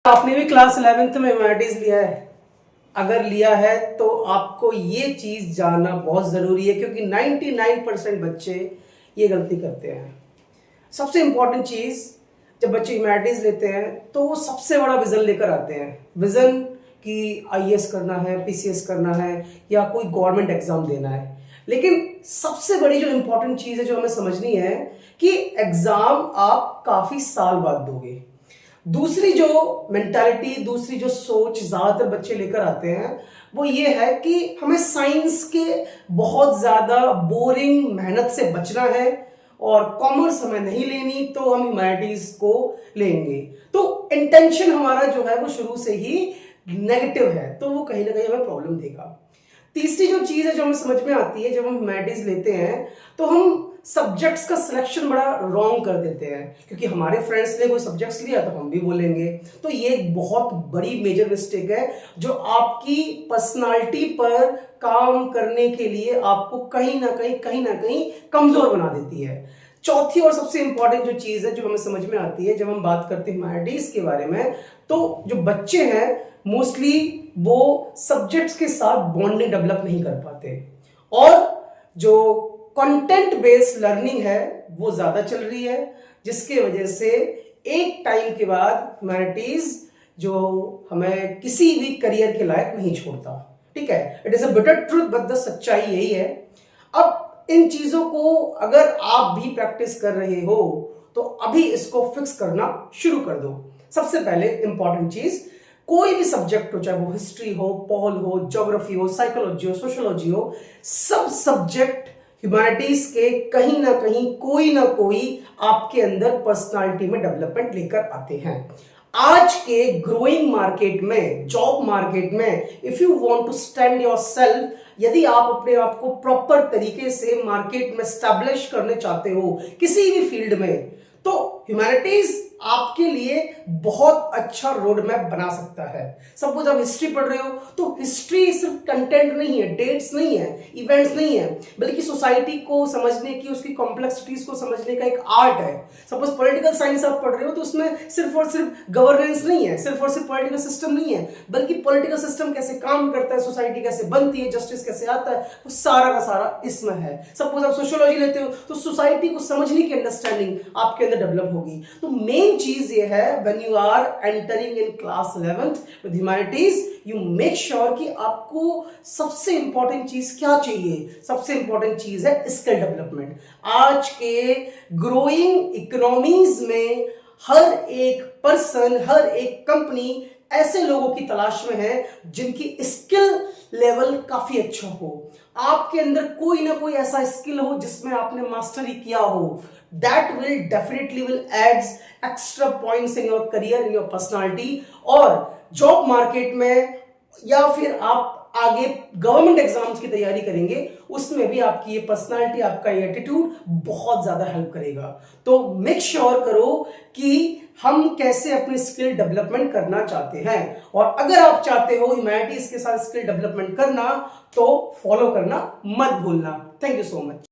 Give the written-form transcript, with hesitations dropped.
आपने भी class 11th में ह्यूमैनिटीज लिया है? अगर लिया है तो आपको ये चीज जानना बहुत जरूरी है, क्योंकि 99% बच्चे ये गलती करते हैं। सबसे इंपॉर्टेंट चीज, जब बच्चे ह्यूमैनिटीज लेते हैं तो वो सबसे बड़ा विजन लेकर आते हैं। विजन कि आईएएस करना है, पीसीएस करना है या कोई गवर्नमेंट एग्जाम देना है। लेकिन सबसे बड़ी जो इंपॉर्टेंट चीज है जो हमें समझनी है कि एग्जाम आप काफी साल बाद दोगे। दूसरी जो मेंटालिटी, दूसरी जो सोच ज्यादातर बच्चे लेकर आते हैं वो ये है कि हमें साइंस के बहुत ज्यादा बोरिंग मेहनत से बचना है और कॉमर्स हमें नहीं लेनी, तो हम ह्यूमैनिटीज को लेंगे। तो इंटेंशन हमारा जो है वो शुरू से ही नेगेटिव है, तो वो कहीं ना कहीं हमें प्रॉब्लम देगा। तीसरी जो चीज है जो हमें समझ में आती है जब हम ह्यूमैनिटीज लेते हैं, तो हम सब्जेक्ट्स का सिलेक्शन बड़ा रॉन्ग कर देते हैं, क्योंकि हमारे फ्रेंड्स ने कोई सब्जेक्ट्स लिया तो हम भी वो लेंगे। तो ये एक बहुत बड़ी मेजर मिस्टेक है जो आपकी पर्सनालिटी पर काम करने के लिए आपको कहीं ना कहीं कमजोर बना देती है। चौथी और सबसे इंपॉर्टेंट जो चीज है जो हमें समझ में आती है जब हम बात करते हैं ह्यूमैनिटीज के बारे में, तो जो बच्चे हैं मोस्टली वो सब्जेक्ट्स के साथ बॉन्डिंग डेवलप नहीं कर पाते, और जो कंटेंट बेस्ड लर्निंग है वो ज्यादा चल रही है, जिसके वजह से एक टाइम के बाद ह्यूमैनिटीज जो हमें किसी भी करियर के लायक नहीं छोड़ता। ठीक है, it is a bitter truth, but the सच्चाई यही है। अब इन चीजों को अगर आप भी प्रैक्टिस कर रहे हो तो अभी इसको फिक्स करना शुरू कर दो। सबसे पहले इंपॉर्टेंट चीज, कोई भी सब्जेक्ट हो, चाहे वो हिस्ट्री हो, पॉल हो, ज्योग्राफी हो, साइकोलॉजी हो, सोशियोलॉजी हो, सब सब्जेक्ट ह्यूमैनिटीज के कहीं ना कोई आपके अंदर पर्सनालिटी में डेवलपमेंट लेकर आते हैं। आज के ग्रोइंग मार्केट में, जॉब मार्केट में, if you want to stand yourself, यदि आप अपने आप को प्रॉपर तरीके से मार्केट में स्टैब्लिश करने चाहते हो किसी भी फील्ड में, तो ह्यूमैनिटीज आपके लिए बहुत अच्छा रोड मैप बना सकता है। सपोज आप हिस्ट्री पढ़ रहे हो तो हिस्ट्री सिर्फ कंटेंट नहीं है, डेट्स नहीं है, इवेंट्स नहीं है, बल्कि सोसाइटी को समझने की, उसकी कॉम्प्लेक्सिटीज को समझने का एक आर्ट है। सपोज पॉलिटिकल साइंस आप पढ़ रहे हो तो उसमें सिर्फ और सिर्फ गवर्नेंस नहीं है, सिर्फ और सिर्फ पॉलिटिकल सिस्टम नहीं है, बल्कि पॉलिटिकल सिस्टम कैसे काम करता है, सोसाइटी कैसे बनती है, जस्टिस कैसे आता है, वो सारा का सारा इसमें है। सपोज आप सोशियोलॉजी लेते हो तो सोसाइटी को समझने की अंडरस्टैंडिंग आपके अंदर डेवलप होगी। तो मेन चीज ये है, when you are entering in class 11th with humanities, you make sure कि आपको सबसे इंपॉर्टेंट चीज क्या चाहिए। सबसे इंपॉर्टेंट चीज है स्किल डेवलपमेंट। आज के ग्रोइंग इकोनॉमीज में हर एक पर्सन, हर एक कंपनी ऐसे लोगों की तलाश में है जिनकी स्किल लेवल काफी अच्छा हो। आपके अंदर कोई ना कोई ऐसा स्किल हो जिसमें आपने मास्टरी किया हो, that will definitely will adds extra points in your career, in your personality। और जॉब मार्केट में या फिर आप आगे गवर्नमेंट एग्जाम्स की तैयारी करेंगे, उसमें भी आपकी ये पर्सनालिटी, आपका ये एटीट्यूड बहुत ज्यादा हेल्प करेगा। तो मेक श्योर करो कि हम कैसे अपनी स्किल डेवलपमेंट करना चाहते हैं, और अगर आप चाहते हो ह्यूमैनिटीज के साथ स्किल डेवलपमेंट करना तो फॉलो करना मत भूलना। Thank you so much.